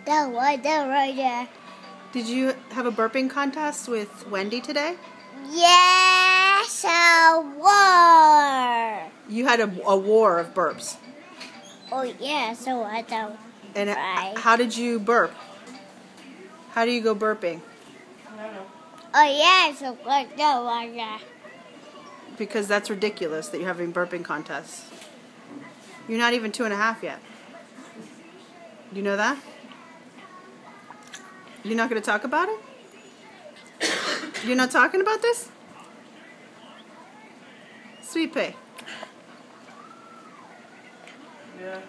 That one, that right there. Did you have a burping contest with Wendy today? Yes, a war. You had a war of burps. Oh yeah, so I don't. And Right. how did you burp? How do you go burping? Oh yeah, so good. That one there. Because that's ridiculous that you're having burping contests. You're not even 2.5 yet. Do you know that? You're not going to talk about it? You're not talking about this? Sweet pea. Yeah.